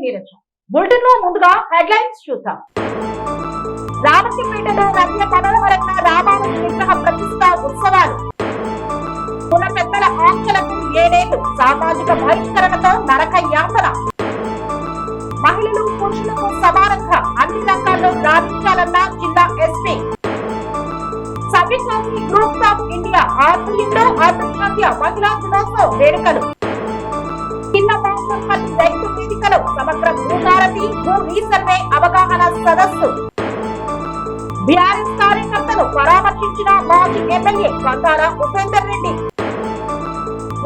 Neeraja. Bulletin లో ముందుగా headlines చూద్దాం. రామచంద్రపేటలో రమ్య మనోహరంగా రామాలయ విగ్రహ ప్రతిష్ఠ ఉత్సవాలు. కుల పెద్దల ఆంక్షలకు 7 ఏళ్లు సామాజిక బహిష్కరణతో నరక యాతన. మహిళలు పురుషులకు సమానంగా అన్ని రంగాల్లో రాణించాలన్న జిల్లా SP. Savyasachi groups of India ఆధ్వర్యంలో అంతర్జాతీయ మహిళా దినోత్సవ వేడుకలు. చిన్న బాంబర్పల్లి రైతు వేదికలో సమగ్ర భూభారతి భూ రీసర్వే అవగాహన సదస్సు. బీఆర్ఎస్ కార్యకర్తలు పరామర్శించిన మాజీ ఎమ్మెల్యే బండార ఉపేందర్ రెడ్డి.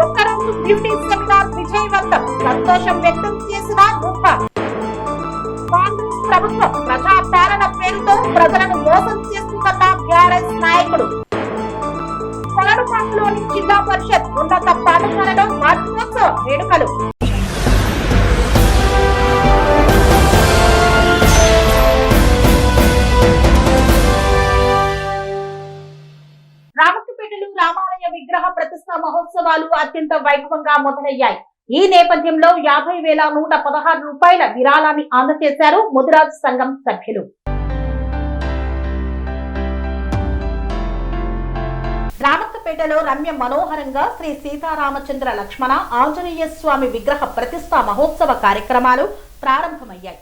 ఒక్కరోజు బ్యూటీ సెమినార్ విజయవంతం, సంతోషం వ్యక్తం చేసిన రూప. కాంగ్రెస్ ప్రభుత్వం ప్రజా పాలన పేరుతో ప్రజలను మోసం చేస్తుందన్న బీఆర్ఎస్ నాయకుడు. కొలనుపాకలోని జిల్లా పరిషత్ ఉన్నత పాఠశాలలో వార్షికోత్సవ వేడుకలు. రామచంద్రపేటలో రామాలయ విగ్రహ ప్రతిష్ఠా మహోత్సవాలు అత్యంత వైభవంగా మొదలయ్యాయి. ఈ నేపథ్యంలో 50,116 రూపాయల విరాళాన్ని అందజేశారు ముదిరాజ్ సంఘం సభ్యులు. రామచంద్రపేటలో రమ్య మనోహరంగా శ్రీ సీతారామచంద్ర లక్ష్మణ ఆంజనేయ స్వామి విగ్రహ ప్రతిష్ఠా మహోత్సవ కార్యక్రమాలు ప్రారంభమయ్యాయి.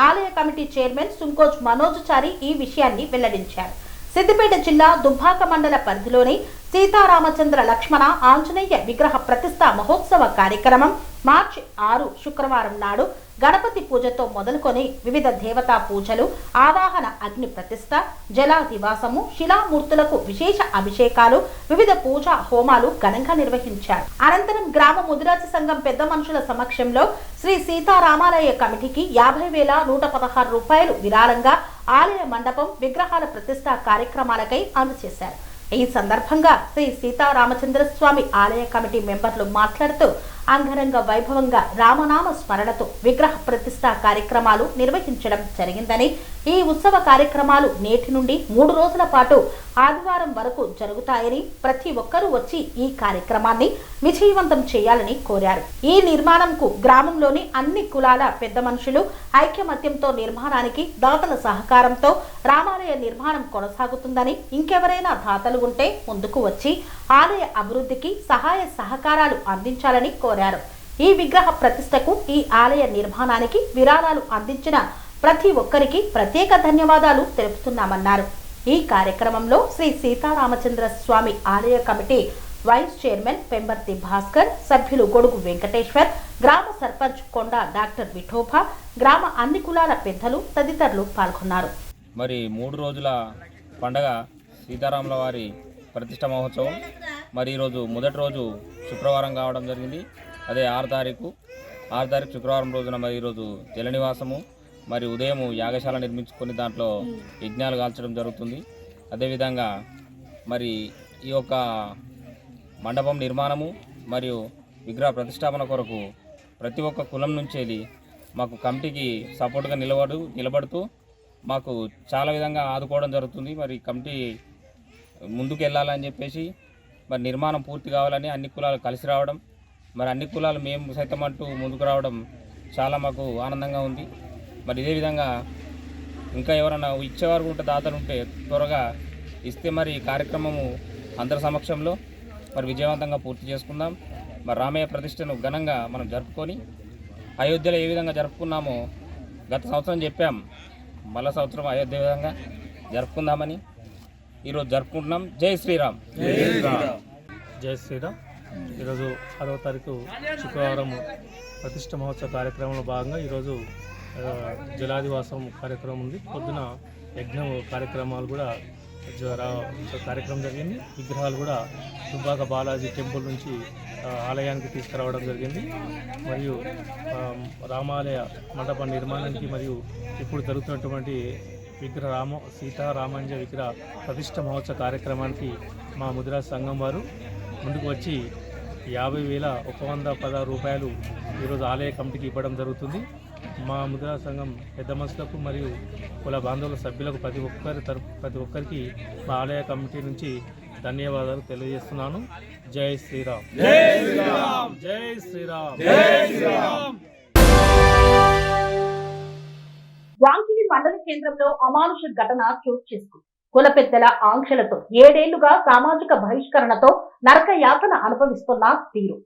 ఆలయ కమిటీ చైర్మన్ సుంకోజ్ మనోజ్చారి ఈ విషయాన్ని వెల్లడించారు. సిద్దిపేట జిల్లా దుబ్బాక మండల పరిధిలోని సీతారామచంద్ర లక్ష్మణ ఆంజనేయ విగ్రహ ప్రతిష్ఠా మహోత్సవ కార్యక్రమం మార్చి 6 శుక్రవారం నాడు గణపతి పూజతో మొదలుకొని వివిధ దేవతా పూజలు, ఆవాహన అగ్ని ప్రతిష్ఠ, జలాదివాసము, శిలామూర్తులకు విశేష అభిషేకాలు, వివిధ పూజా హోమాలు ఘనంగా నిర్వహించారు. అనంతరం గ్రామ ముదిరాజ సంఘం పెద్ద మనుషుల సమక్షంలో శ్రీ సీతారామాలయ కమిటీకి 50,116 రూపాయలు విరాళంగా ఆలయ మండపం, విగ్రహాల ప్రతిష్ఠ కార్యక్రమాలకై అందజేశారు. ఈ సందర్భంగా శ్రీ సీతారామచంద్ర స్వామి ఆలయ కమిటీ మెంబర్లు మాట్లాడుతూ అంగరంగ వైభవంగా రామనామ స్మరణతో విగ్రహ ప్రతిష్ఠా కార్యక్రమాలు నిర్వహించడం జరిగిందని, ఈ ఉత్సవ కార్యక్రమాలు నేటి నుండి 3 రోజుల పాటు ఆదివారం వరకు జరుగుతాయని, ప్రతి ఒక్కరూ వచ్చి ఈ కార్యక్రమాన్ని విజయవంతం చేయాలని కోరారు. ఈ నిర్మాణంకు గ్రామంలోని అన్ని కులాల పెద్ద మనుషులు ఐక్యమత్యంతో నిర్మాణానికి దాతల సహకారంతో రామాలయ నిర్మాణం కొనసాగుతుందని, ఇంకెవరైనా దాతలు ఉంటే ముందుకు వచ్చి ఆలయ అభివృద్ధికి సహాయ సహకారాలు అందించాలని కోరారు. ఈ విగ్రహ ప్రతిష్టకు, ఈ ఆలయ నిర్మాణానికి విరాళాలు అందించిన ప్రతి ఒక్కరికి ప్రత్యేక ధన్యవాదాలు తెలుపుతున్నామన్నారు. ఈ కార్యక్రమంలో శ్రీ సీతారామచంద్ర స్వామి ఆలయ committee vice chairman Pembarthi Bhaskar, సభ్యులు గొడుగు వెంకటేశ్వర్, గ్రామ సర్పంచ్ కొండ డాక్టర్ విఠోబా, గ్రామ అన్ని కులాల పెద్దలు తదితరులు పాల్గొన్నారు. మరి 3 రోజుల పండగ సీతారాముల వారి ప్రతిష్ట మహోత్సవం మరి ఈరోజు మొదటి రోజు శుక్రవారం కావడం జరిగింది. అదే 6 తారీఖు శుక్రవారం రోజున మరి ఈరోజు జలనివాసము, మరి ఉదయం యాగశాల నిర్మించుకొని దాంట్లో యజ్ఞాలు కాల్చడం జరుగుతుంది. అదేవిధంగా మరి ఈ యొక్క మండపం నిర్మాణము మరియు విగ్రహ ప్రతిష్టాపన కొరకు ప్రతి ఒక్క కులం నుంచి మాకు కమిటీకి సపోర్ట్గా నిలబడుతూ మాకు చాలా విధంగా ఆదుకోవడం జరుగుతుంది. మరి కమిటీ ముందుకు వెళ్ళాలని చెప్పేసి మరి నిర్మాణం పూర్తి కావాలని అన్ని కులాలు కలిసి రావడం, మరి అన్ని కులాలు మేము సైతం అంటూ ముందుకు రావడం చాలా మాకు ఆనందంగా ఉంది. మరి ఇదే విధంగా ఇంకా ఎవరైనా ఇచ్చేవారు ఉంటే, దాతలు ఉంటే త్వరగా ఇస్తే మరి ఈ కార్యక్రమము అందరి సమక్షంలో మరి విజయవంతంగా పూర్తి చేసుకుందాం. మరి రామయ్య ప్రతిష్టను ఘనంగా మనం జరుపుకొని అయోధ్యలో ఏ విధంగా జరుపుకున్నామో గత సంవత్సరం చెప్పాం, మళ్ళా సంవత్సరం అయోధ్య విధంగా జరుపుకుందామని ఈరోజు జరుపుకుంటున్నాం. జై శ్రీరామ్. జై శ్రీరామ్. ఈరోజు 6వ తారీఖు శుక్రవారం ప్రతిష్ట మహోత్సవ కార్యక్రమంలో భాగంగా ఈరోజు జలాదివాసం కార్యక్రమం ఉంది. పొద్దున యజ్ఞం కార్యక్రమాలు కూడా కార్యక్రమం జరిగింది. విగ్రహాలు కూడా దుబ్బాక బాలాజీ టెంపుల్ నుంచి ఆలయానికి తీసుకురావడం జరిగింది. మరియు రామాలయ మండప నిర్మాణానికి మరియు ఇప్పుడు జరుగుతున్నటువంటి సీతారామాంజ విగ్రహ ప్రతిష్ట మహోత్సవ కార్యక్రమానికి మా ముదిరాజ్ సంఘం వారు ముందుకు వచ్చి 50,116 రూపాయలు ఈరోజు ఆలయ కమిటీకి ఇవ్వడం జరుగుతుంది. మా ముదిరాజ్ సంఘం పెద్ద మనుషులకు మరియు కుల బాంధవుల సభ్యులకు ప్రతి ఒక్కరికి మా ఆలయ కమిటీ నుంచి ధన్యవాదాలు తెలియజేస్తున్నాను. జై శ్రీరామ్. జై శ్రీరామ్. జై శ్రీరామ్. జై శ్రీరామ్. వాంకిడి మండల కేంద్రంలో అమానుష ఘటన చోటు చేసుకుంది. కుల పెద్దల ఆంక్షలతో 7 ఏళ్లుగా సామాజిక బహిష్కరణతో నరక యాతన అనుభవిస్తున్న తీరు.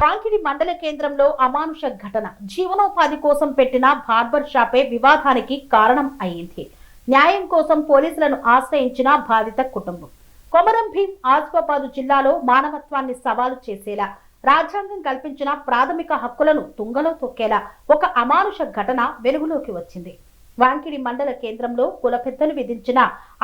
వాంకిడి మండల కేంద్రంలో అమానుష ఘటన జీవనోపాధి కోసం పెట్టిన బార్బర్ షాపే వివాదానికి కారణం అయింది. న్యాయం కోసం పోలీసులను ఆశ్రయించిన బాధిత కుటుంబం. కొమరం భీం ఆసిఫాబాద్ జిల్లాలో మానవత్వాన్ని సవాలు చేసేలా, రాజ్యాంగం కల్పించిన ప్రాథమిక హక్కులను తుంగలో తొక్కేలా ఒక అమానుష ఘటన వెలుగులోకి వచ్చింది. వాంకిడి మండల కేంద్రంలో కుల పెద్దలు విధించిన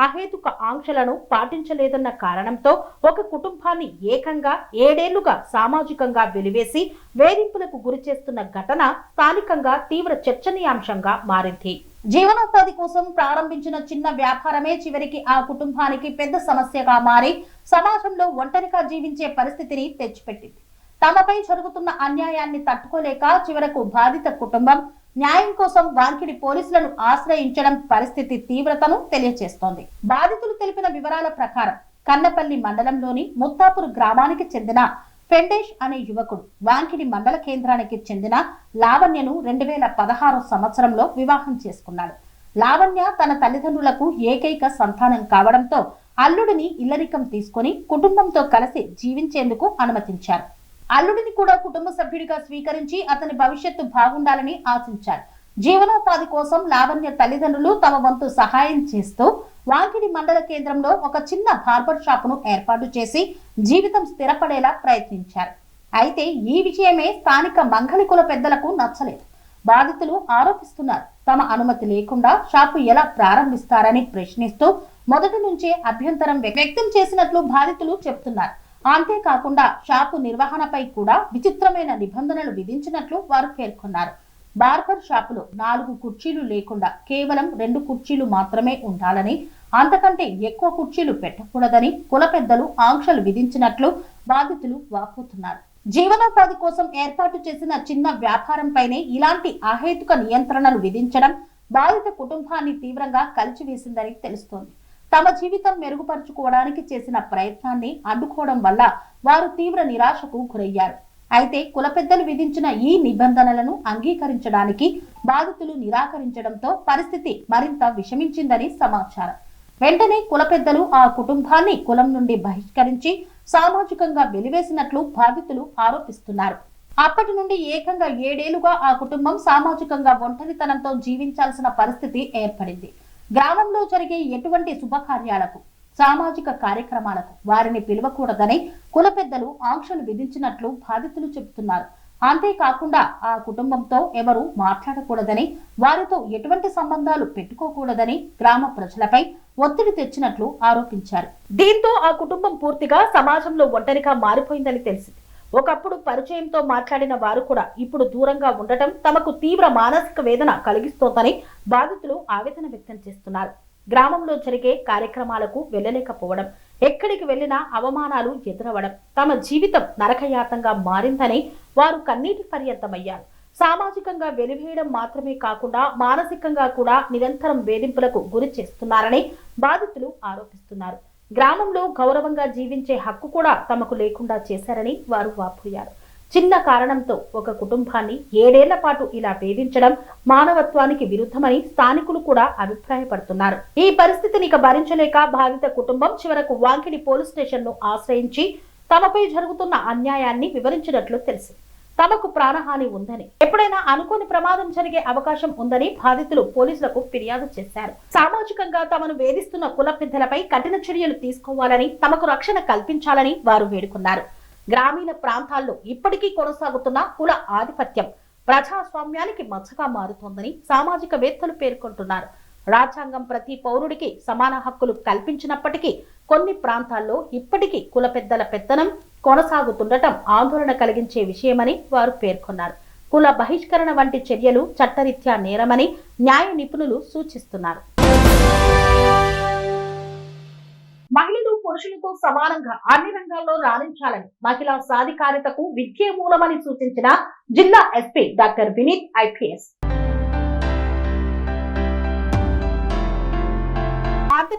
అహేతుక ఆంక్షలను పాటించలేదన్న కారణంతో ఒక కుటుంబాన్ని ఏకంగా 7 ఏళ్లుగా సామాజికంగా వెలివేసి వేధింపులకు గురి చేస్తున్న ఘటన స్థానికంగా తీవ్ర చర్చనీయాంశంగా మారింది. జీవనోపాధి కోసం ప్రారంభించిన చిన్న వ్యాపారమే చివరికి ఆ కుటుంబానికి పెద్ద సమస్యగా మారి సమాజంలో ఒంటరిగా జీవించే పరిస్థితిని తెచ్చిపెట్టింది. తమపై జరుగుతున్న అన్యాయాన్ని తట్టుకోలేక చివరకు బాధిత కుటుంబం న్యాయం కోసం వాంకిడి పోలీసులను ఆశ్రయించడం పరిస్థితి తీవ్రతను తెలియజేస్తోంది. బాధితులు తెలిపిన వివరాల ప్రకారం కన్నపల్లి మండలంలోని ముత్తాపూర్ గ్రామానికి చెందిన ఫెండేష్ అనే యువకుడు వాంకిడి మండల కేంద్రానికి చెందిన లావణ్యను 2016 సంవత్సరంలో వివాహం చేసుకున్నాడు. లావణ్య తన తల్లిదండ్రులకు ఏకైక సంతానం కావడంతో అల్లుడిని ఇల్లరికం తీసుకుని కుటుంబంతో కలిసి జీవించేందుకు అనుమతించారు. అల్లుడిని కూడా కుటుంబ సభ్యుడిగా స్వీకరించి అతని భవిష్యత్తు బాగుండాలని ఆశించారు. జీవనోపాధి కోసం లావణ్య తల్లిదండ్రులు తమ వంతు సహాయం చేస్తూ వాంకిడి మండల కేంద్రంలో ఒక చిన్న బార్బర్ షాపును ఏర్పాటు చేసి జీవితం స్థిరపడేలా ప్రయత్నించారు. అయితే ఈ విషయమే స్థానిక మంగళి కుల పెద్దలకు నచ్చలేదు. బాధితులు ఆరోపిస్తున్నారు, తమ అనుమతి లేకుండా షాపు ఎలా ప్రారంభిస్తారని ప్రశ్నిస్తూ మొదటి నుంచే అభ్యంతరం వ్యక్తం చేసినట్లు బాధితులు చెబుతున్నారు. అంతేకాకుండా షాపు నిర్వహణపై కూడా విచిత్రమైన నిబంధనలు విధించినట్లు వారు పేర్కొన్నారు. బార్బర్ షాపులో 4 కుర్చీలు లేకుండా కేవలం 2 కుర్చీలు మాత్రమే ఉండాలని, అంతకంటే ఎక్కువ కుర్చీలు పెట్టకూడదని కుల పెద్దలు ఆంక్షలు విధించినట్లు బాధితులు వాపోతున్నారు. జీవనోపాధి కోసం ఏర్పాటు చేసిన చిన్న వ్యాపారంపైనే ఇలాంటి అహేతుక నియంత్రణలు విధించడం బాధిత కుటుంబాన్ని తీవ్రంగా కలిచివేసిందని తెలుస్తోంది. తమ జీవితం మెరుగుపరుచుకోవడానికి చేసిన ప్రయత్నాన్ని అడ్డుకోవడం వల్ల వారు తీవ్ర నిరాశకు గురయ్యారు. అయితే కుల పెద్దలు విధించిన ఈ నిబంధనలను అంగీకరించడానికి బాధితులు నిరాకరించడంతో పరిస్థితి మరింత విషమించిందని సమాచారం. వెంటనే కుల పెద్దలు ఆ కుటుంబాన్ని కులం నుండి బహిష్కరించి సామాజికంగా వెలివేసినట్లు బాధితులు ఆరోపిస్తున్నారు. అప్పటి నుండి ఏకంగా 7 ఏళ్లుగా ఆ కుటుంబం సామాజికంగా ఒంటరితనంతో జీవించాల్సిన పరిస్థితి ఏర్పడింది. గ్రామంలో జరిగే ఎటువంటి శుభకార్యాలకు, సామాజిక కార్యక్రమాలకు వారిని పిలవకూడదని కుల పెద్దలు ఆంక్షలు విధించినట్లు బాధితులు చెబుతున్నారు. అంతేకాకుండా ఆ కుటుంబంతో ఎవరు మాట్లాడకూడదని, వారితో ఎటువంటి సంబంధాలు పెట్టుకోకూడదని గ్రామ ప్రజలపై ఒత్తిడి తెచ్చినట్లు ఆరోపించారు. దీంతో ఆ కుటుంబం పూర్తిగా సమాజంలో ఒంటరిగా మారిపోయిందని తెలిసింది. ఒకప్పుడు పరిచయంతో మాట్లాడిన వారు కూడా ఇప్పుడు దూరంగా ఉండటం తమకు తీవ్ర మానసిక వేదన కలిగిస్తోందని బాధితులు ఆవేదన వ్యక్తం చేస్తున్నారు. గ్రామంలో జరిగే కార్యక్రమాలకు వెళ్లలేకపోవడం, ఎక్కడికి వెళ్లినా అవమానాలు ఎదురవడం తమ జీవితం నరకయాతంగా మారిందని వారు కన్నీటి పర్యంతమయ్యారు. సామాజికంగా వెలివేయడం మాత్రమే కాకుండా మానసికంగా కూడా నిరంతరం వేధింపులకు గురి చేస్తున్నారని బాధితులు ఆరోపిస్తున్నారు. గ్రామంలో గౌరవంగా జీవించే హక్కు కూడా తమకు లేకుండా చేశారని వారు వాపోయారు. చిన్న కారణంతో ఒక కుటుంబాన్ని 7 ఏళ్ల పాటు ఇలా వేధించడం మానవత్వానికి విరుద్ధమని స్థానికులు కూడా అభిప్రాయపడుతున్నారు. ఈ పరిస్థితిని ఇక భరించలేక బాధిత కుటుంబం చివరకు వాంకిడి పోలీస్ స్టేషన్ ను ఆశ్రయించి తమపై జరుగుతున్న అన్యాయాన్ని వివరించినట్లు తెలిసింది. తమకు ప్రాణహాని ఉందని, ఎప్పుడైనా అనుకోని ప్రమాదం జరిగే అవకాశం ఉందని బాధితులు పోలీసులకు ఫిర్యాదు చేశారు. సామాజికంగా తమను వేధిస్తున్న కుల పెద్దలపై కఠిన చర్యలు తీసుకోవాలని, తమకు రక్షణ కల్పించాలని వారు వేడుకున్నారు. గ్రామీణ ప్రాంతాల్లో ఇప్పటికీ కొనసాగుతున్న కుల ఆధిపత్యం ప్రజాస్వామ్యానికి మచ్చగా మారుతోందని సామాజికవేత్తలు పేర్కొంటున్నారు. రాజ్యాంగం ప్రతి పౌరుడికి సమాన హక్కులు కల్పించినప్పటికీ కొన్ని ప్రాంతాల్లో ఇప్పటికీ కుల పెద్దల పెత్తనం కొనసాగుతుండటం ఆందోళన కలిగించే విషయమని వారు పేర్కొన్నారు. కుల బహిష్కరణ వంటి చర్యలు చట్టరీత్యా నేరమని న్యాయ నిపుణులు సూచిస్తున్నారు. మహిళలు పురుషులతో సమానంగా అన్ని రంగాల్లో రాణించాలని, మహిళా సాధికారితకు విద్యే మూలమని సూచించిన జిల్లా ఎస్పీ డాక్టర్ వినీత్ ఐపీఎస్.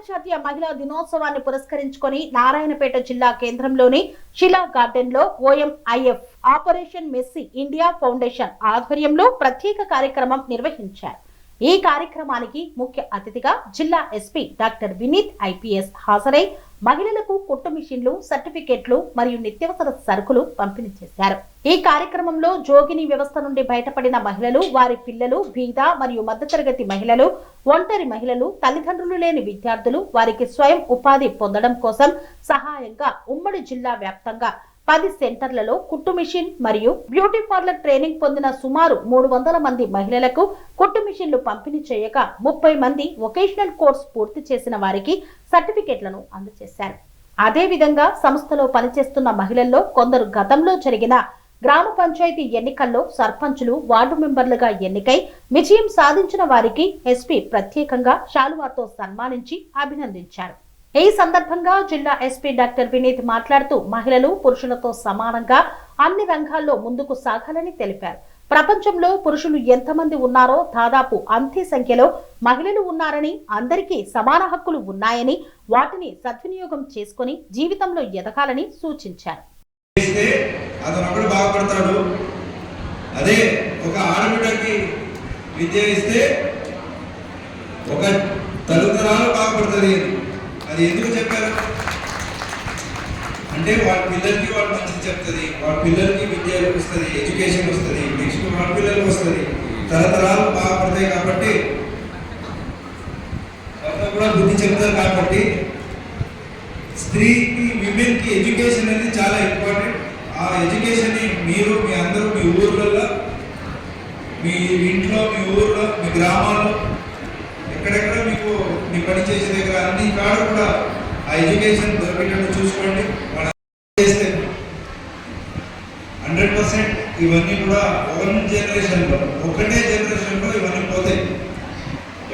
అంతర్జాతీయ మహిళా దినోత్సవాన్ని పురస్కరించుకొని నారాయణపేట జిల్లా కేంద్రంలోని శిలా గార్డెన్ లో OMIF operation Messi India foundation ఆధ్వర్యంలో ప్రత్యేక కార్యక్రమం నిర్వహించారు. ఈ కార్యక్రమానికి ముఖ్య అతిథిగా జిల్లా ఎస్పీ డాక్టర్ వినీత్ IPS హాజరై మహిళలకు కుట్టు మిషన్లు, సర్టిఫికెట్లు మరియు నిత్యావసర సరుకులు పంపిణీ చేశారు. ఈ కార్యక్రమంలో జోగిని వ్యవస్థ నుండి బయటపడిన మహిళలు, వారి పిల్లలు, బీద మరియు మధ్యతరగతి మహిళలు, ఒంటరి మహిళలు, తల్లిదండ్రులు లేని విద్యార్థులు వారికి స్వయం ఉపాధి పొందడం కోసం సహాయంగా ఉమ్మడి జిల్లా వ్యాప్తంగా 10 సెంటర్లలో కుట్టు మిషన్ మరియు బ్యూటీ పార్లర్ ట్రైనింగ్ పొందిన సుమారు 300 మంది మహిళలకు కుట్టు మిషన్లు పంపిణీ చేయగా 30 మంది వొకేషనల్ కోర్స్ పూర్తి చేసిన వారికి సర్టిఫికెట్లను అందజేశారు. అదేవిధంగా సంస్థలో పనిచేస్తున్న మహిళల్లో కొందరు గతంలో జరిగిన గ్రామ పంచాయతీ ఎన్నికల్లో సర్పంచులు, వార్డు మెంబర్లుగా ఎన్నికై విజయం సాధించిన వారికి ఎస్పీ ప్రత్యేకంగా శాలువాతో సన్మానించి అభినందించారు. ఈ సందర్భంగా జిల్లా ఎస్పీ డాక్టర్ వినీత్ మాట్లాడుతూ మహిళలు పురుషులతో సమానంగా అన్ని రంగాల్లో ముందుకు సాగాలని తెలిపారు. ప్రపంచంలో పురుషులు ఎంతమంది ఉన్నారో దాదాపు అంతే సంఖ్యలో మహిళలు ఉన్నారని, అందరికీ సమాన హక్కులు ఉన్నాయని, వాటిని సద్వినియోగం చేసుకుని జీవితంలో ఎదగాలని సూచించారు. అతను బాగుపడతాడు. అదే ఒక ఆడబిడ్డకి విద్య ఇస్తే ఒక తల్లిదండ్రులు బాగుపడుతుంది. అది ఎందుకు చెప్పారు అంటే వాళ్ళ పిల్లలకి వాళ్ళు మంచిది చెప్తుంది, వాళ్ళ పిల్లలకి విద్య వస్తుంది, ఎడ్యుకేషన్ వస్తుంది, నెక్స్ట్ వాళ్ళ పిల్లలకి వస్తుంది, తరతరాలు బాగుపడతాయి. కాబట్టి వాళ్ళకు కూడా బుద్ధి చెప్తారు. కాబట్టి స్త్రీకి, విమెన్కి ఎడ్యుకేషన్ అనేది చాలా ఇంపార్టెంట్. ఆ ఎడ్యుకేషన్ని మీరు మీ అందరూ మీ ఊర్లలో, మీ ఇంట్లో, మీ ఊర్లో, మీ గ్రామాల్లో, ఎక్కడెక్కడ మీకు మీ పని చేసే దగ్గర అన్ని కాడ కూడా ఆ ఎడ్యుకేషన్ దొరికేటట్టు చూసుకోండి. మనం చేస్తే 100% ఇవన్నీ కూడా ఒకటే జనరేషన్లో ఇవన్నీ పోతాయి.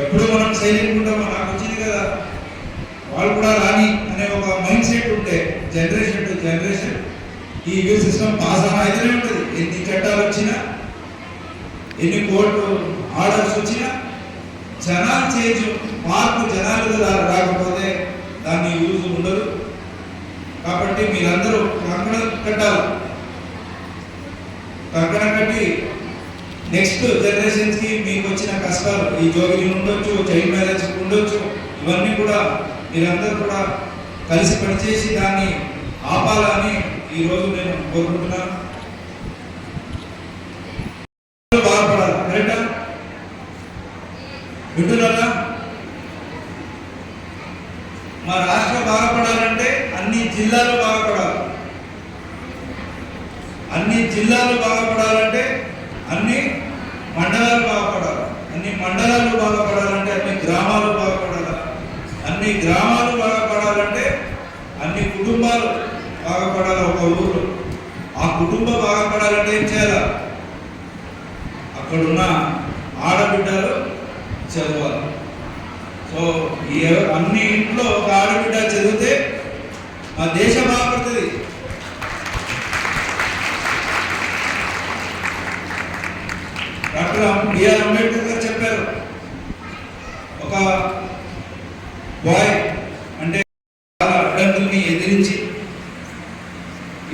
ఎప్పుడు మనం సైలెంట్ ఉంటామో, నాకు వచ్చింది కదా వాళ్ళు కూడా రాని అనే ఒక మైండ్ సెట్ ఉంటే జనరేషన్ టు జనరేషన్ ఈ సిస్టమ్ పాస్ అయితేనే ఉంటుంది. ఎన్ని చట్టాలు వచ్చినా, ఎన్ని కోర్టు ఆర్డర్స్ వచ్చినా, జనాలు చేంజ్ మార్పు జనాలు రాకపోతే దాన్ని యూజ్ ఉండదు. కాబట్టి మీరందరూ కంకణం కట్టాలి. కంకణం కట్టి నెక్స్ట్ జనరేషన్స్కి మీకు వచ్చిన కష్టాలు, ఈ జోగిని ఉండొచ్చు, చైల్డ్ మ్యారేజ్ ఉండొచ్చు, ఇవన్నీ కూడా మీరందరూ కూడా కలిసి పనిచేసి దాన్ని ఆపాలని ఈరోజు నేను కోరుకుంటున్నాను. బాగుపడాలి. కరెక్టా? వింటున్నారా? మా రాష్ట్రం బాగుపడాలంటే అన్ని జిల్లాలు బాగుపడాలి. అన్ని జిల్లాలు బాగుపడాలంటే అన్ని మండలాలు బాగుపడాలి. అన్ని మండలాలు బాగుపడాలంటే అన్ని గ్రామాలు బాగుపడాలి. అన్ని గ్రామాలు బాగుపడాలంటే అన్ని కుటుంబాలు బాగుపడాలి. ఒక ఊరు ఆ కుటుంబం బాగుపడాలంటే ఏం చేయాలి? అక్కడున్న ఆడబిడ్డలు చదవాలి. సో అన్ని ఇంట్లో ఒక ఆడబిడ్డ చదివితే మా దేశం బాగుపడుతుంది. డాక్టర్ బిఆర్ అంబేద్కర్ గారు చెప్పారు, ఒక బాయ్ అంటే అడ్డంకుల్ని ఎదిరించి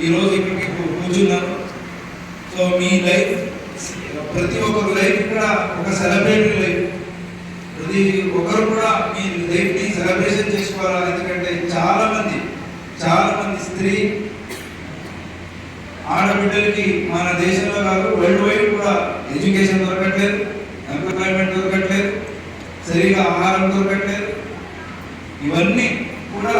ఈరోజు ఇక్కడికి కూర్చున్నారు. సో మీ లైఫ్, ప్రతి ఒక్కరు లైఫ్ కూడా ఒక సెలబ్రేటింగ్ లైఫ్. ప్రతి ఒక్కరు కూడా మీ లైఫ్ని సెలబ్రేషన్ చేసుకోవాలి. ఎందుకంటే చాలా మంది స్త్రీ ఆడబిడ్డలకి మన దేశంలో కాదు వరల్డ్ వైడ్ కూడా ఎడ్యుకేషన్ దొరకట్లేదు, ఎంప్లాయ్మెంట్ దొరకట్లేదు, సరిగా ఆహారం దొరకట్లేదు. ఇవన్నీ కూడా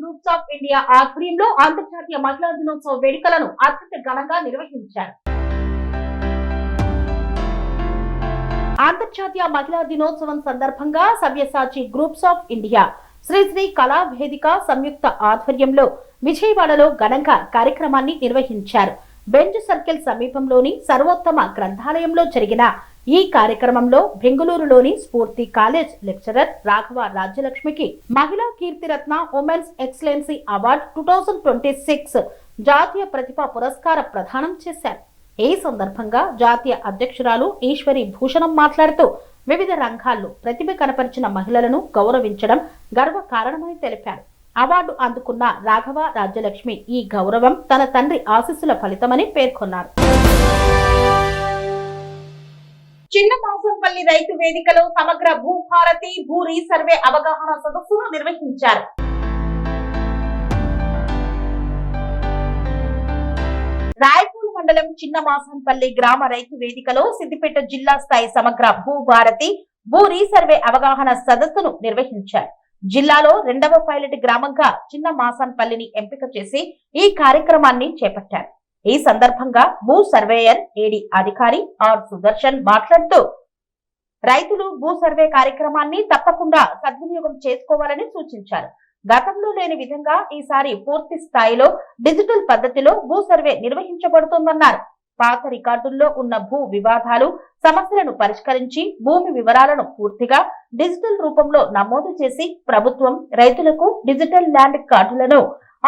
గ్రూప్స్ ఆఫ్ ఇండియా ఆధ్వర్యంలో అంతర్జాతీయ మహిళా దినోత్సవ వేడుకలను అత్యంత ఘనంగా నిర్వహించారు. అంతర్జాతీయ మహిళా దినోత్సవం సందర్భంగా Savyasachi groups of India Shri Kala Vedika సంయుక్త ఆధ్వర్యంలో విజయవాడలో ఘనంగా కార్యక్రమాన్ని నిర్వహించారు. బెంజ్ సర్కిల్ సమీపంలోని సర్వోత్తమ గ్రంథాలయంలో జరిగిన ఈ కార్యక్రమంలో బెంగళూరులోని స్ఫూర్తి కాలేజ్ లెక్చరర్ రాఘవ రాజ్యలక్ష్మికి మహిళా కీర్తిరత్న ఉమెన్స్ ఎక్సలెన్సీ అవార్డ్ 2026 జాతీయ ప్రతిభా పురస్కార ప్రదానం చేశారు. ఈ సందర్భంగా జాతీయ అధ్యక్షురాలు ఈశ్వరి భూషణం మాట్లాడుతూ వివిధ రంగాల్లో ప్రతిభ కనపరిచిన మహిళలను గౌరవించడం గర్వకారణమని తెలిపారు. అవార్డు అందుకున్న రాఘవ రాజ్యలక్ష్మి ఈ గౌరవం తన తండ్రి ఆశీస్సుల ఫలితమని పేర్కొన్నారు. చిన్న మాసంపల్లి రైతు వేదికలో సమగ్ర భూభారతి భూ రీసర్వే అవగాహన సదస్సును నిర్వహించారు. రాయపూర్ మండలం చిన్న మాసంపల్లి గ్రామ రైతు వేదికలో సిద్దిపేట జిల్లా స్థాయి సమగ్ర భూభారతి భూ రీసర్వే అవగాహన సదస్సును నిర్వహించారు. జిల్లాలో 2వ పైలట్ గ్రామంగా చిన్న మాసంపల్లిని ఎంపిక చేసి ఈ కార్యక్రమాన్ని చేపట్టారు. ఈ సందర్భంగా భూ సర్వేయర్ ఏడి అధికారి ఆర్ సుదర్శన్ మాట్లాడుతూ రైతులు భూ సర్వే కార్యక్రమాన్ని తప్పకుండా సద్వినియోగం చేసుకోవాలని సూచించారు. గతంలో లేని విధంగా ఈసారి పూర్తి స్థాయిలో డిజిటల్ పద్ధతిలో భూ సర్వే నిర్వహించబడుతోందన్నారు. పాత రికార్డుల్లో ఉన్న భూ వివాదాలు సమస్యలను పరిష్కరించి భూమి వివరాలను పూర్తిగా డిజిటల్ రూపంలో నమోదు చేసి ప్రభుత్వం రైతులకు డిజిటల్ ల్యాండ్ కార్డులను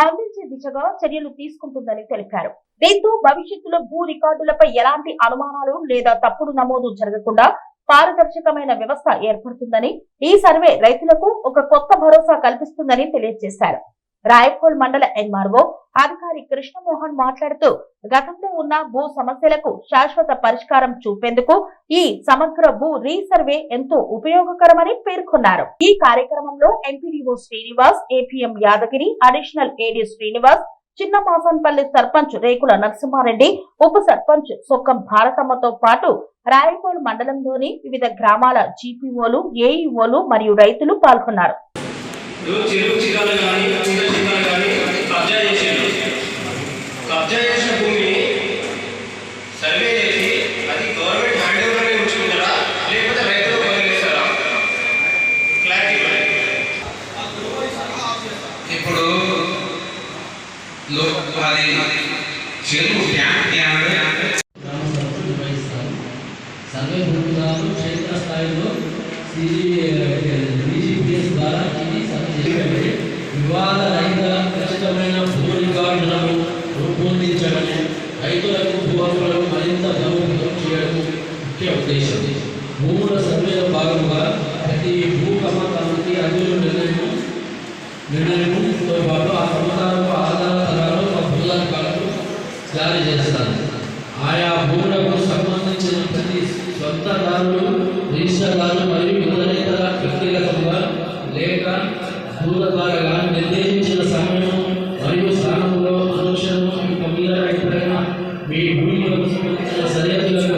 అందించే దిశగా చర్యలు తీసుకుంటుందని తెలిపారు. దీంతో భవిష్యత్తులో భూ రికార్డులపై ఎలాంటి అనుమానాలు లేదా తప్పుడు నమోదు జరగకుండా పారదర్శకమైన వ్యవస్థ ఏర్పడుతుందని, ఈ సర్వే రైతులకు ఒక కొత్త భరోసా కల్పిస్తుందని తెలియజేశారు. రాయపూర్ మండల ఎంఆర్ఓ అధికారి కృష్ణమోహన్ మాట్లాడుతూ గతంలో ఉన్న భూ సమస్యలకు శాశ్వత పరిష్కారం చూపేందుకు ఈ సమగ్ర భూ రీసర్వే ఎంతో ఉపయోగకరమని పేర్కొన్నారు. ఈ కార్యక్రమంలో MPDO Srinivas, APM Yadagiri, additional AD Srinivas, Chinna Masampalli sarpanch రేకుల నరసింహారెడ్డి, ఉప సర్పంచ్ సొక్కం భారతమ్మతో పాటు రాయపూర్ మండలంలోని వివిధ గ్రామాల జీపీఓలు, ఏఈఓలు మరియు రైతులు పాల్గొన్నారు. కబ్జా చేసిన భూమిని సర్వే చేసి అది గవర్నమెంట్ హ్యాండ్ ఓవర్లోనే ఉంచుకుంటారా లేకపోతే రైతులు వదిలేస్తారా? క్లారిటీ. ఇప్పుడు అది చెరువు సర్వే భూములను క్షేత్ర స్థాయిలో DGPS ద్వారా వివాద రహిత ఖచ్చితమైన భూ రికార్డులను రూపొందించడం, రైతులకు భూ హక్కులను మరింత బలోపేతం చేయడం ముఖ్య ఉద్దేశం. భూముల సర్వేలో భాగంగా ప్రతి భూ కమ్మకానికి అర్హుల నిర్ణయంతో పాటు ఆ కమ్మకాలకు ఆధారాలు భూదారులకు జారీ చేస్తారు. ఆయా భూములకు సంబంధించిన ప్రతి సొంతదారులు, రిజిస్టర్దారులు మరియు ఇతర వ్యక్తిగతంగా లేక దూరదారుగా నిర్దేశించిన సమయం మరియు స్థానంలో అనుక్షణం మీద ఎప్పుడైనా మీ భూములకు సంబంధించిన సరిహద్దులకు,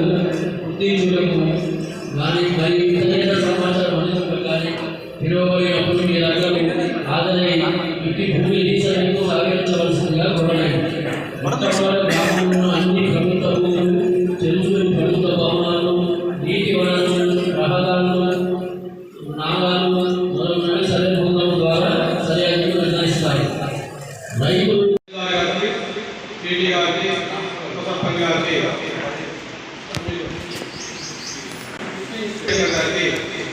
గుర్తింపులకు కానీ మరియు ఇతర సమాచారం అందించడం కానీ పిలువబడినప్పుడు మీ రంగం హాజరై ఇంటి భూమి రీసర్వేకు సహకరించవలసిందిగా కోరలేదు. గ్రామంలో అన్ని ప్రభుత్వ భూములు, చెరువులు, ప్రభుత్వ భవనాలు, నీటి వనరులు, రహదారులు, నాగాలు మరియు సర్వే బృందం ద్వారా సరిహద్దులు నిర్ణయిస్తాయి. రైతులు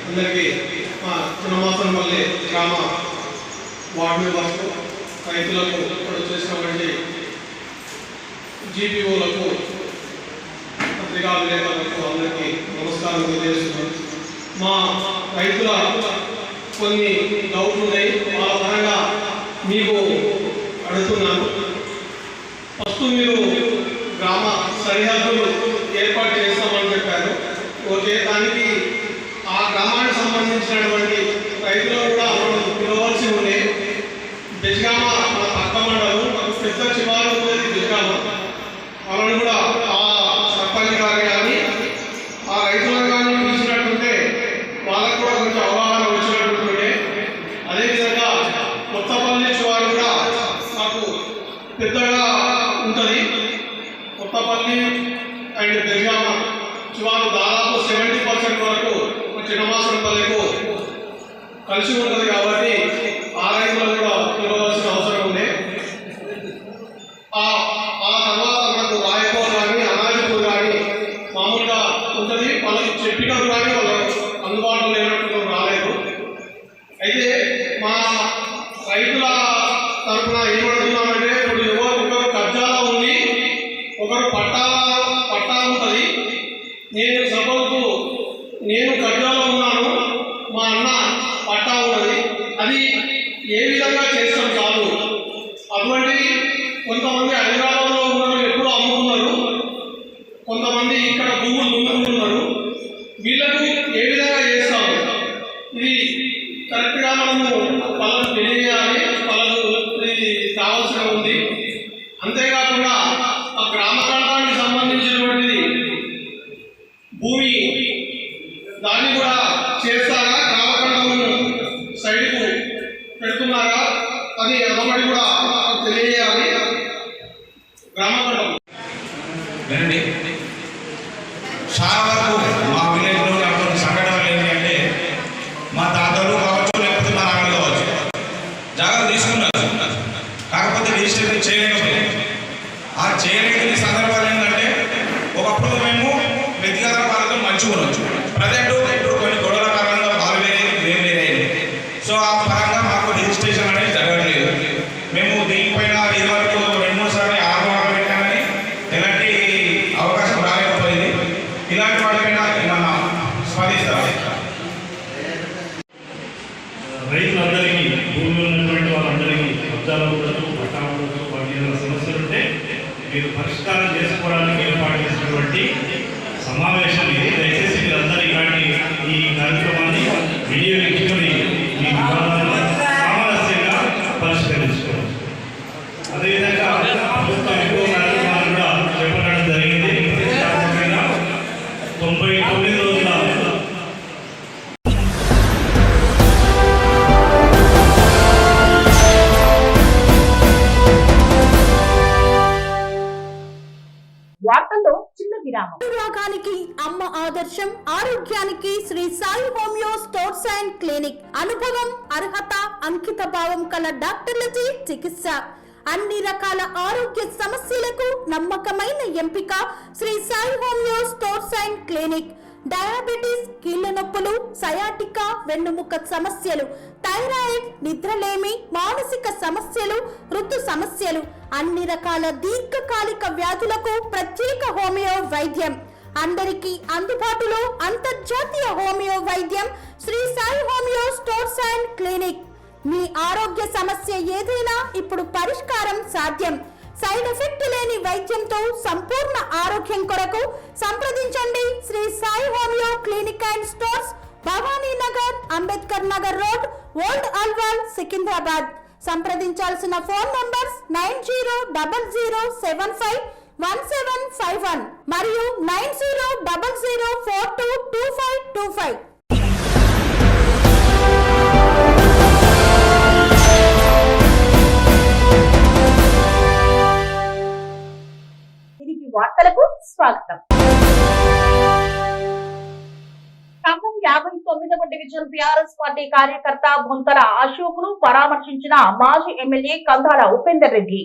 అందరికీ మా చిన్నమాసంపల్లి గ్రామ వార్డు మెంబర్స్కు, రైతులకు, ఇక్కడ చేసినటువంటి జీపీఓలకు, పత్రికా విలేకరులకు అందరికీ నమస్కారం తెలియజేస్తున్నాను. మా రైతుల కొన్ని డౌట్లు ఉన్నాయి, వాళ్ళ పరంగా మీకు అడుగుతున్నాను. ఫస్ట్ మీరు గ్రామ సరిహద్దులు ఏర్పాటు చేస్తామని చెప్పారు. ఓకే, దానికి ఆ గ్రామానికి సంబంధించినటువంటి రైతులు కూడా మనం పిలవలసి ఉండే. బెజగామ మన పక్క మండలం, పెద్ద చివారు ఉండేది బెజగామ. వాళ్ళని కూడా ఆ సర్పంచ్ గారు కానీ ఆ రైతులను కానీ పిలిచినట్టుంటే వాళ్ళకు కూడా కొంచెం అవగాహన వచ్చినట్టుంటే. అదేవిధంగా కొత్తపల్లి చివారు కూడా మాకు పెద్దగా ఉంటుంది. కొత్తపల్లి అండ్ బెజగామ చివారు దాదాపు 70% వరకు చిన్నమాసంపల్లికు కలిసి ఉంటుంది. కాబట్టి ఆ రైతులను కూడా పిలవలసిన అవసరం ఉంది. ఆ తర్వాత మనకు రాయపూర్ కానీ అనాజపూర్ కానీ మామూలుగా ఉంటుంది. వాళ్ళకి చెప్పినట్టు కానీ వాళ్ళకి అందుబాటులో లేనట్టు రాలేదు. అయితే మా రైతుల తరఫున ఏమడుతున్నామంటే, ఇప్పుడు ఒకరు కబ్జాలో ఉంది, ఒకరు పట్టా నేను సపోజ్కు నేను కబ్జాలో ఉన్నాను, మా అన్న పట్టా ఉన్నది, అది ఏ విధంగా చేస్తాం చాలు. అటువంటి కొంతమంది హైదరాబాద్లో ఉన్నారు, ఎప్పుడూ అమ్ముకున్నారు, కొంతమంది ఇక్కడ భూములు ఉన్నారు. వీళ్ళకు ఏ విధంగా చేస్తాము, ఇది కరెక్ట్గా మనము వాళ్ళకు తెలియజేయాలి, వాళ్ళకు ఇది కావాల్సిన ఉంది. అంతేకాకుండా ఆ గ్రామ ప్రాంతానికి సంబంధించినటువంటిది భూమి దాన్ని కూడా చేస్తారా, గ్రామకంఠమును సైడ్కు పెడుతున్నారా అని అదొకటి కూడా తెలియజేయాలి. గ్రామకంఠం వినండి, చాలా వరకు మా విలేజ్లో అటువంటి సంఘటనలు ఏంటంటే మా తాతలు కావచ్చు, లేకపోతే మా నాన్నలు కావచ్చు, జాగ్రత్త తీసుకున్నారు, కాకపోతే రిజిస్ట్రేషన్ చేయలేకపోయింది. ఆ చేయలేని సందర్భాలు ఏంటంటే ఒకప్పుడు మేము వ్యక్తిగత వాళ్ళతో మంచిగా ఉండొచ్చు, ప్రజెంట్ ఇప్పుడు కొన్ని గొడవల కారణంగా వాళ్ళు వేరే మేము వేరే. సో ఆ పరంగా మాకు రిజిస్ట్రేషన్ అనేది జరగట్లేదు. మేము దీనిపైన ఇదివరకు 2-3 సార్లు ఆర్మోహాలు పెట్టామని ఎలాంటి అవకాశం రాలేకపోయింది. ఇలాంటి వాటిపైన ఏమన్నా స్పందిస్తాం. రైతులందరికీ భూమి ఉన్నటువంటి వాళ్ళందరికీ కబ్జాలు ఉండదు, పట్టాలు ఉండదు, వాటి ఏదైనా సమస్యలు ఉంటే మీరు పరిష్కారం చేసుకోవడానికి ఏర్పాటు చేసినటువంటి సమావేశం ఇది. దయచేసి మీరందరూ ఇలాంటి ఈ కార్యక్రమాన్ని వినియోగించుకొని మీ వివాదాలను సామరస్యంగా పరిష్కరించుకోవాలి. అదేవిధంగా ప్రభుత్వం ఎక్కువ కార్యక్రమాలు కూడా చేపట్టడం జరిగింది. ప్రతిష్టాత్మకంగా 99 రోజుల వార్తల్లో చిన్న విరామం. రోగానికి అమ్మ ఆదర్శం, ఆరోగ్యానికి Shri Sai homeo stores and clinic. అనుభవం, అర్హత, అంకిత భావం కల డాక్టర్లచే చికిత్స. అన్ని రకాల ఆరోగ్య సమస్యలకు నమ్మకమైన ఎంపిక Shri Sai homeo stores and clinic. Diabetes, కీళ్ల నొప్పులు, సయాటికా, వెన్నుముక సమస్యలు, థైరాయిడ్, నిద్రలేమి, మానసిక సమస్యలు, ఋతు సమస్యలు, అన్ని రకాల దీర్ఘకాలిక వ్యాధులకు ప్రత్యేక హోమియో వైద్యం. అందరికీ అందుబాటులో అంతర్జాతీయ హోమియో వైద్యం Shri Sai homeo stores and clinic. మీ ఆరోగ్య సమస్య ఏదైనా ఇప్పుడు పరిష్కారం సాధ్యం. సైడ్ ఎఫెక్ట్ లేని వైద్యంతో సంపూర్ణ ఆరోగ్యం కొరకు సంప్రదించండి Shri Sai homeo clinic and stores, Bhavani Nagar, Ambedkar Nagar road, old Alwal, Secunderabad. సంప్రదించాల్సిన ఫోన్ నంబర్స్ 9000751751 మరియు 9000422525. వార్తలకు స్వాగతం. ఖమ్మం 59వ డివిజన్ టీఆర్ఎస్ పార్టీ కార్యకర్త బొంతల అశోక్ ను పరామర్శించిన మాజీ ఎమ్మెల్యే కందాల ఉపేందర్ రెడ్డి.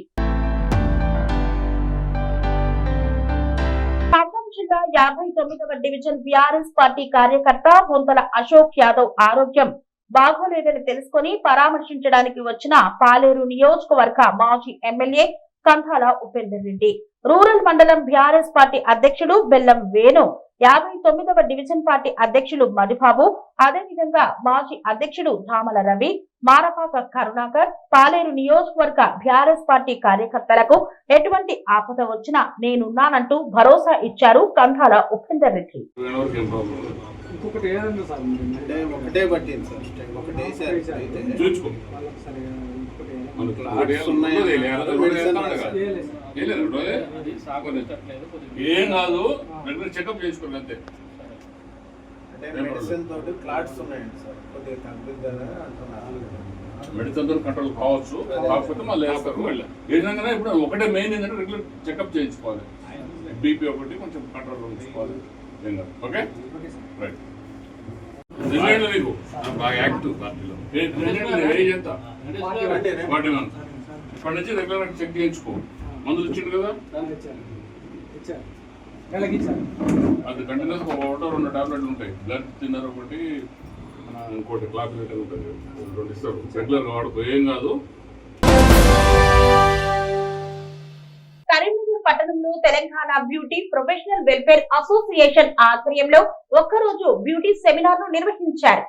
ఖమ్మం జిల్లా 59వ డివిజన్ టీఆర్ఎస్ పార్టీ కార్యకర్త బొంతల అశోక్ యాదవ్ ఆరోగ్యం బాగోలేదని తెలుసుకుని పరామర్శించడానికి వచ్చిన పాలేరు నియోజకవర్గ మాజీ ఎమ్మెల్యే కందాల ఉపేందర్ రెడ్డి, రూరల్ మండలం బీఆర్ఎస్ పార్టీ అధ్యక్షుడు బెల్లం వేణు, 59వ డివిజన్ పార్టీ అధ్యక్షులు మధుబాబు, అదేవిధంగా మాజీ అధ్యక్షుడు ధామల రవి, మారపాక కరుణాకర్, పాలేరు నియోజకవర్గ బీఆర్ఎస్ పార్టీ కార్యకర్తలకు ఎటువంటి ఆపద వచ్చినా నేనున్నానంటూ భరోసా ఇచ్చారు కందాల ఉపేందర్ రెడ్డి. ఏం కాదు, చెకప్ చేసుకోండి అంతే. మెడిసిన్ తో కంట్రోల్ కావచ్చు, కాకపోతే మళ్ళీ ఏంటంటే ఇప్పుడు ఒకటే మెయిన్ ఏంటంటే రెగ్యులర్ చెకప్ చేయించుకోవాలి. బీపీ ఒకటి కొంచెం కంట్రోల్ ఉంచుకోవాలి. ఏం కాదు. Okay right. నీకు బాగా యాక్టివ్ పార్టీలో ఎంత 40 మంత్స్ ఇప్పటి నుంచి రెగ్యులర్ చెక్ చేయించుకో. మందులు ఇచ్చిండు కదా, అది కంటిన్యూస్ 1-2 టాబ్లెట్లు ఉంటాయి. బ్లడ్ తిన్నర్ ఒకటి, ఇంకోటి క్లాక్ లెటర్ ఉంటుంది, 2 ఇస్తారు. రెగ్యులర్గా వాడుకో, ఏం కాదు. కరీంనగర్ పట్టణంలో Telangana beauty professional welfare association ఆధ్వర్యంలో ఒక్కరోజు బ్యూటీ సెమినార్ ను నిర్వహించారు.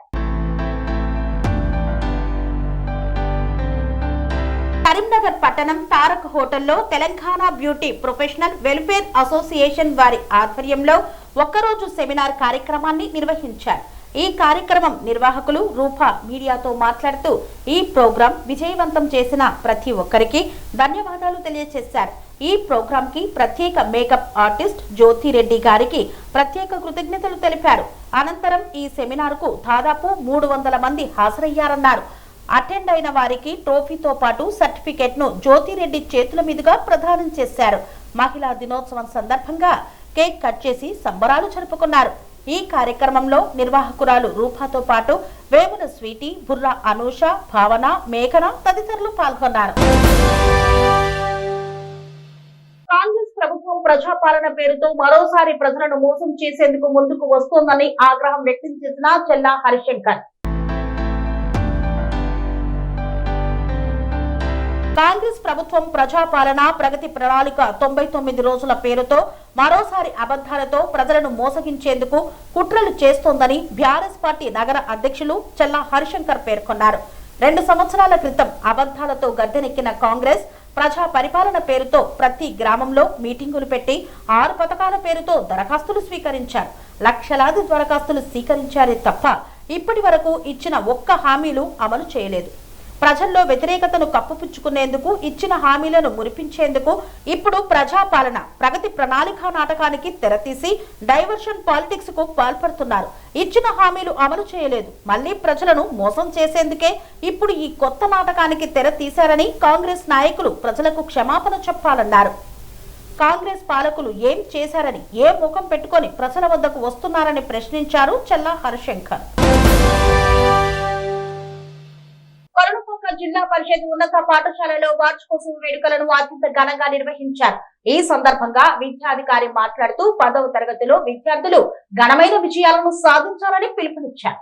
కరీంనగర్ పట్టణం తారక్ హోటల్లో Telangana beauty professional welfare association వారి ఆధ్వర్యంలో ఒక్కరోజు సెమినార్ కార్యక్రమాన్ని నిర్వహించారు. ఈ కార్యక్రమం నిర్వాహకులు రూపా మీడియాతో మాట్లాడుతూ ఈ ప్రోగ్రాం విజయవంతం చేసిన ప్రతి ఒక్కరికి ధన్యవాదాలు తెలియజేశారు. ఈ ప్రోగ్రాం కి ప్రత్యేక మేకప్ ఆర్టిస్ట్ జ్యోతిరెడ్డి గారికి ప్రత్యేక కృతజ్ఞతలు తెలిపారు. అనంతరం ఈ సెమినార్ కు దాదాపు 300 మంది హాజరయ్యారన్నారు. అటెండ్ అయిన వారికి ట్రోఫీతో పాటు సర్టిఫికెట్ ను జ్యోతిరెడ్డి చేతుల మీదుగా ప్రదానం చేశారు. మహిళా దినోత్సవం సందర్భంగా కేక్ కట్ చేసి సంబరాలు జరుపుకున్నారు. ఈ కార్యక్రమంలో నిర్వాహకురాలు రూపాతో పాటు వేముల స్వీటీ, బుర్రా అనూష, భావన, మేఘన తదితరులు పాల్గొన్నారు. కాంగ్రెస్ ప్రభుత్వం ప్రజాపాలన పేరుతో మరోసారి ప్రజలను మోసం చేసేందుకు ముందుకు వస్తోందని ఆగ్రహం వ్యక్తం చేసిన చెల్లా హరిశంకర్. కాంగ్రెస్ ప్రభుత్వం ప్రజాపాలన ప్రగతి ప్రణాళిక 99 రోజుల పేరుతో మరోసారి అబద్ధాలతో ప్రజలను మోసగించేందుకు కుట్రలు చేస్తోందని బీఆర్ఎస్ పార్టీ నగర అధ్యక్షులు చెల్లా హరిశంకర్ పేర్కొన్నారు. 2 సంవత్సరాల క్రితం అబద్ధాలతో గద్దెనెక్కిన కాంగ్రెస్ ప్రజా పరిపాలన పేరుతో ప్రతి గ్రామంలో మీటింగులు పెట్టి 6 పథకాల పేరుతో దరఖాస్తులు స్వీకరించారు. లక్షలాది దరఖాస్తులు స్వీకరించారే తప్ప ఇప్పటి వరకు ఇచ్చిన ఒక్క హామీలు అమలు చేయలేదు. ప్రజల్లో వ్యతిరేకతను కప్పుపుచ్చుకునేందుకు ఇచ్చిన హామీలను మురిపించేందుకు ఇప్పుడు ప్రజాపాలన ప్రగతి ప్రణాళిక నాటకానికి తెరతీసి డైవర్షన్ పాలిటిక్స్ కు పాల్పడుతున్నారు. ఇచ్చిన హామీలు అమలు చేయలేదు. మళ్లీ ప్రజలను మోసం చేసేందుకే ఇప్పుడు ఈ కొత్త నాటకానికి తెర తీశారని కాంగ్రెస్ నాయకులు ప్రజలకు క్షమాపణ చెప్పాలన్నారు. కాంగ్రెస్ పాలకులు ఏం చేశారని ఏ ముఖం పెట్టుకొని ప్రజల వద్దకు వస్తున్నారని ప్రశ్నించారు చెల్లా హరిశంకర్. కొరణపాక జిల్లా పరిషత్ ఉన్నత పాఠశాలలో వార్షికోత్సవ వేడుకలను అత్యంత ఘనంగా నిర్వహించారు. ఈ సందర్భంగా విద్యాధికారి మాట్లాడుతూ 10వ తరగతిలో విద్యార్థులు ఘనమైన విజయాలను సాధించాలని పిలుపునిచ్చారు.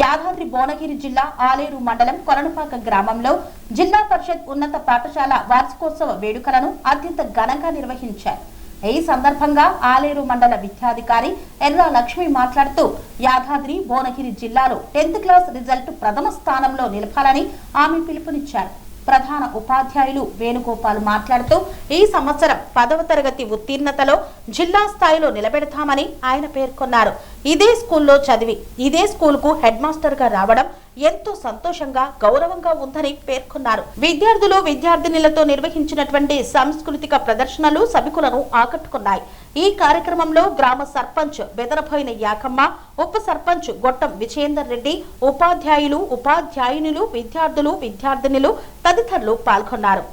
యాదాద్రి భువనగిరి జిల్లా ఆలేరు మండలం కొరణపాక గ్రామంలో జిల్లా పరిషత్ ఉన్నత పాఠశాల వార్షికోత్సవ వేడుకలను అత్యంత ఘనంగా నిర్వహించారు. ఈ సందర్భంగా ఆలేరు మండల విద్యాధికారి ఎర్రా లక్ష్మి మాట్లాడుతూ యాదాద్రి భువనగిరి జిల్లాలో 10th క్లాస్ రిజల్ట్ ప్రథమ స్థానంలో నిలపాలని ఆమె పిలుపునిచ్చారు. ప్రధాన ఉపాధ్యాయులు వేణుగోపాల్ మాట్లాడుతూ ఈ సంవత్సరం 10వ తరగతి ఉత్తీర్ణతలో జిల్లా స్థాయిలో నిలబెడతామని ఆయన పేర్కొన్నారు. ఇదే స్కూల్లో చదివి ఇదే స్కూల్ కు హెడ్ మాస్టర్ గా రావడం ఎంతో సంతోషంగా గౌరవంగా ఉందని పేర్కొన్నారు. విద్యార్థులు విద్యార్థినులతో నిర్వహించినటువంటి సాంస్కృతిక ప్రదర్శనలు సభికులను ఆకట్టుకున్నాయి. ఈ కార్యక్రమంలో గ్రామ సర్పంచ్ బెదరపోయిన యాకమ్మ, ఉప సర్పంచ్ గొట్టం విజయేందర్ రెడ్డి, ఉపాధ్యాయులు ఉపాధ్యాయునులు విద్యార్థులు విద్యార్థినులు తదితరులు పాల్గొన్నారు.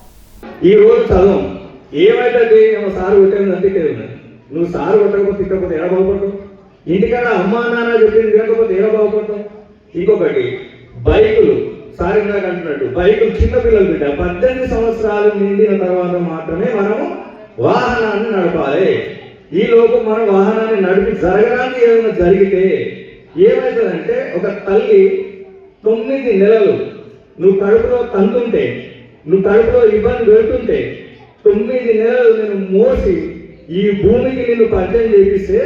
ఈ రోజు చదువు ఏమైతే సారు కొట్టేది, నువ్వు సారు కొట్టకపోతే తిట్టకపోతే ఎలా బాగుపడతావు? ఇంటికాడ అమ్మా నాన్న చెప్పింది తినకపోతే ఎలా బాగుపడతావు? ఇంకొకటి బైకులు, సారి నాకు అంటున్నట్టు బైకులు చిన్నపిల్లలు బిడ్డ 18 సంవత్సరాలు నిండిన తర్వాత మాత్రమే మనము వాహనాన్ని నడపాలి. ఈ లోపు మనం వాహనాన్ని నడిపి జరగడానికి ఏదైనా జరిగితే ఏమవుతుందంటే, ఒక తల్లి 9 నెలలు నువ్వు కడుపులో తంతుంటే, నువ్వు కడుపులో ఇబ్బంది పెడుతుంటే 9 నెలలు నేను మోసి ఈ భూమికి నిన్ను పరిచయం చేపిస్తే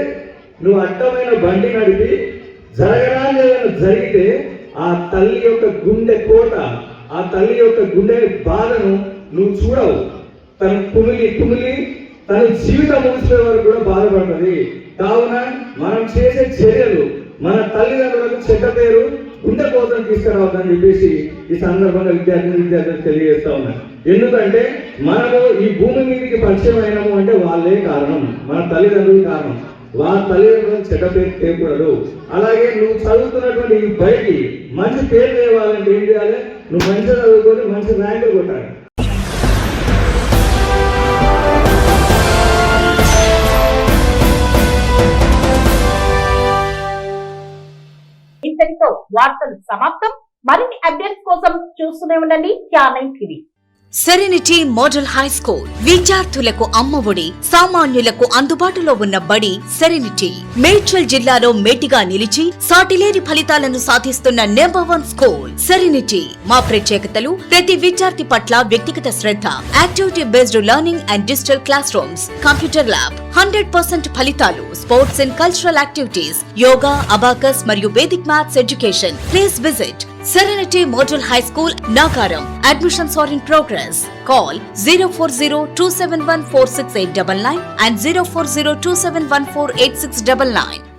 నువ్వు అడ్డమైన బండి నడిపి జరగడానికి ఏదైనా జరిగితే ఆ తల్లి యొక్క గుండె కోట, ఆ తల్లి యొక్క గుండె బాధను నువ్వు చూడవు. తను కుమిలి తన జీవితం ముగిసే వరకు కూడా బాధపడుతుంది. కావున మనం చేసే చర్యలు మన తల్లిదండ్రులకు చెడ్డ పేరు, గుండె కోతను తీసుకురావద్దని చెప్పేసి ఈ సందర్భంగా విద్యార్థులకు తెలియజేస్తా ఉన్నాను. ఎందుకంటే మనము ఈ భూమి మీదకి పరిచయం అయినాము అంటే వాళ్ళే కారణం, మన తల్లిదండ్రులు కారణం. వాళ్ళ తల్లిదండ్రులను చెడ్డ పేరు తేయకూడదు. అలాగే నువ్వు చదువుతున్నటువంటి ఈ బయటికి మంచి పేరు తేవాలంటే ఏం చేయాలి? నువ్వు మంచిగా చదువుకొని మంచి ర్యాంకులు కొట్టాలి. ఇంతటితో వార్తలు సమాప్తం. మరిన్ని అప్డేట్స్ కోసం చూస్తూనే ఉండండి T9 TV. Serenity model high school విద్యార్థులకు అమ్మఒడి, సామాన్యులకు అందుబాటులో ఉన్న బడి సెరెనిటీ. మేడ్చల్ జిల్లాలో మేటిగా నిలిచి సాటిలేని ఫలితాలను సాధిస్తున్న #1 స్కూల్ సెరెనిటీ. మా ప్రత్యేకతలు ప్రతి విద్యార్థి పట్ల వ్యక్తిగత శ్రద్ధ, activity based learning and digital classrooms, computer lab, 100% ఫలితాలు, sports and cultural activities, yoga, abacus మరియు Vedic maths education. Please visit Serenity Model High School, Nagaram. Admissions are in progress. Call 040-271-46899 and 040-271-48699.